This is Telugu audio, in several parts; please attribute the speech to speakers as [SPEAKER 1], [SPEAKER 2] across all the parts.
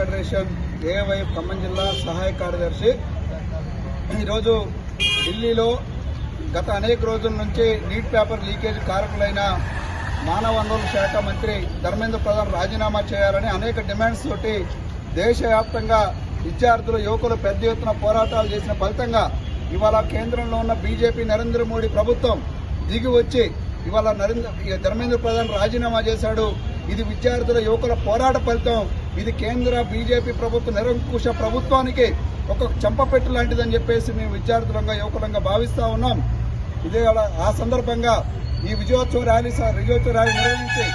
[SPEAKER 1] ఫెడరేషన్ ఏవైఎఫ్ ఖమ్మం జిల్లా సహాయ కార్యదర్శి. ఈరోజు ఢిల్లీలో గత అనేక రోజుల నుంచి నీట్ పేపర్ లీకేజ్ కారకులైన మానవ వనరుల శాఖ మంత్రి ధర్మేంద్ర ప్రధాన్ రాజీనామా చేయాలని అనేక డిమాండ్స్ తోటి దేశవ్యాప్తంగా విద్యార్థులు యువకులు పెద్ద ఎత్తున పోరాటాలు చేసిన ఫలితంగా ఇవాళ కేంద్రంలో ఉన్న బీజేపీ నరేంద్ర మోడీ ప్రభుత్వం దిగి వచ్చి ఇవాళ ధర్మేంద్ర ప్రధాన్ రాజీనామా చేశాడు. ఇది విద్యార్థుల యువకుల పోరాట ఫలితం. ఇది కేంద్ర బీజేపీ ప్రభుత్వ నిరంకుశ ప్రభుత్వానికి ఒక చెంపపెట్టు లాంటిదని చెప్పేసి మేము విద్యార్థులంగా యువకులంగా భావిస్తా ఉన్నాం. ఇదే ఆ సందర్భంగా ఈ విజయోత్సవ ర్యాలీ నిర్వహించి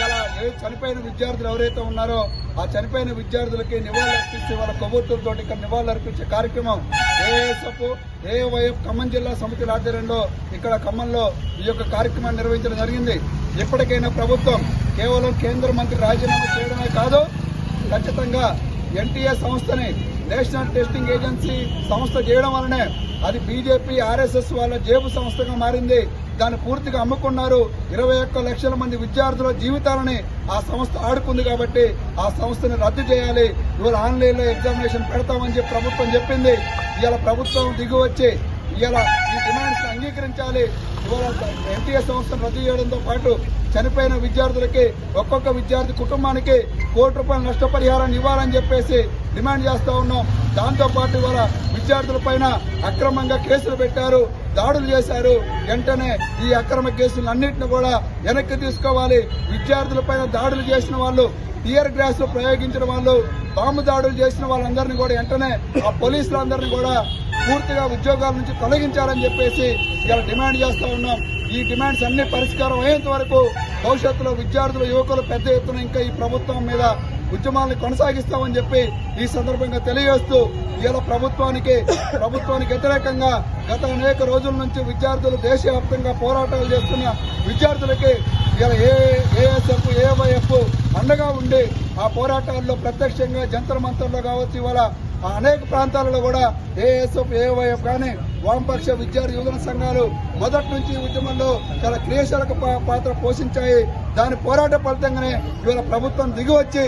[SPEAKER 1] ఇలా చనిపోయిన విద్యార్థులు ఎవరైతే ఉన్నారో ఆ చనిపోయిన విద్యార్థులకి నివాళులర్పించి వాళ్ళ కొవ్వొత్తులతోటి ఇక్కడ నివాళులర్పించే కార్యక్రమం ఏవైఎఫ్ ఖమ్మం జిల్లా సమితి ఆధ్వర్యంలో ఇక్కడ ఖమ్మంలో ఈ యొక్క కార్యక్రమాన్ని నిర్వహించడం జరిగింది. ఎప్పటికైనా ప్రభుత్వం కేవలం కేంద్ర మంత్రి రాజీనామా చేయడమే కాదు, ఖచ్చితంగా ఎన్టీఏ సంస్థని నేషనల్ టెస్టింగ్ ఏజెన్సీ సంస్థ చేయడం వల్లనే అది బీజేపీ ఆర్ఎస్ఎస్ వాళ్ళ జేబు సంస్థగా మారింది. దాన్ని పూర్తిగా అమ్ముకున్నారు. 21 లక్షల మంది విద్యార్థుల జీవితాలని ఆ సంస్థ ఆడుకుంది. కాబట్టి ఆ సంస్థని రద్దు చేయాలి. ఇవాళ ఆన్లైన్లో ఎగ్జామినేషన్ పెడతామని చెప్పి ప్రభుత్వం చెప్పింది. ఇవాళ ప్రభుత్వం దిగి వచ్చి ఇవాళ ఈ డిమాండ్స్ అంగీకరించాలి. ఇవాళ ఎన్టీఏ సంస్థను రద్దు చేయడంతో పాటు చనిపోయిన విద్యార్థులకి ఒక్కొక్క విద్యార్థి కుటుంబానికి ₹1 నష్టపరిహారాన్ని ఇవ్వాలని చెప్పేసి డిమాండ్ చేస్తా ఉన్నాం. దాంతోపాటు ఇవాళ విద్యార్థులపైన అక్రమంగా కేసులు పెట్టారు, దాడులు చేశారు. వెంటనే ఈ అక్రమ కేసులన్నింటినీ కూడా వెనక్కి తీసుకోవాలి. విద్యార్థులపైన దాడులు చేసిన వాళ్ళు, టియర్ గ్యాస్ ప్రయోగించిన వాళ్ళు, బాంబు దాడులు చేసిన వాళ్ళందరినీ కూడా వెంటనే ఆ పోలీసులందరినీ కూడా పూర్తిగా ఉద్యోగాల నుంచి తొలగించాలని చెప్పేసి ఇలా డిమాండ్ చేస్తా ఉన్నాం. ఈ డిమాండ్స్ అన్ని పరిష్కారం అయ్యేంత వరకు భవిష్యత్తులో విద్యార్థులు యువకులు పెద్ద ఎత్తున ఇంకా ఈ ప్రభుత్వం మీద ఉద్యమాలను కొనసాగిస్తామని చెప్పి ఈ సందర్భంగా తెలియజేస్తూ ఇలా ప్రభుత్వానికి వ్యతిరేకంగా గత అనేక రోజుల నుంచి విద్యార్థులు దేశవ్యాప్తంగా పోరాటాలు చేస్తున్న విద్యార్థులకి ఇలా ఏఎస్ఎఫ్ ఏవైఎఫ్ అండగా ఉండి ఆ పోరాటాల్లో ప్రత్యక్షంగా జంతర్ మంతర్లో కావచ్చు, ఇవాళ అనేక ప్రాంతాలలో కూడా ఏఎస్ఎఫ్ ఏవైఎఫ్ కానీ వామపక్ష విద్యార్థి యువజన సంఘాలు మొదటి నుంచి ఉద్యమంలో చాలా క్రియాశీలక పాత్ర పోషించాయి. దాని పోరాట ఫలితంగానే ఇవాళ ప్రభుత్వం దిగివచ్చి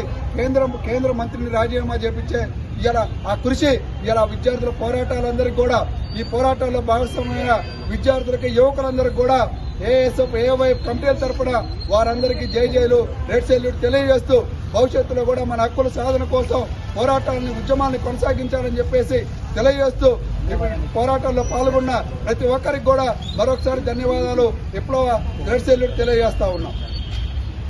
[SPEAKER 1] కేంద్ర మంత్రిని రాజీనామా చేపించే ఇలా ఆ కృషి ఇలా విద్యార్థుల పోరాటాలందరికీ కూడా ఈ పోరాటాల్లో భాగస్వామ్యమైన విద్యార్థులకి యువకులందరికీ కూడా ఏఎస్ఎఫ్ ఏవైఎఫ్ కమిటీల తరఫున వారందరికీ జైలు రెడ్ సెల్యూట్ తెలియజేస్తూ భవిష్యత్తులో కూడా మన హక్కుల సాధన కోసం పోరాటాలను ఉద్యమాన్ని కొనసాగించాలని చెప్పేసి తెలియజేస్తూ పోరాటాల్లో పాల్గొన్న ప్రతి ఒక్కరికి కూడా మరొకసారి ధన్యవాదాలు. విప్లవ రెడ్ సెల్యూట్ తెలియజేస్తా ఉన్నాం.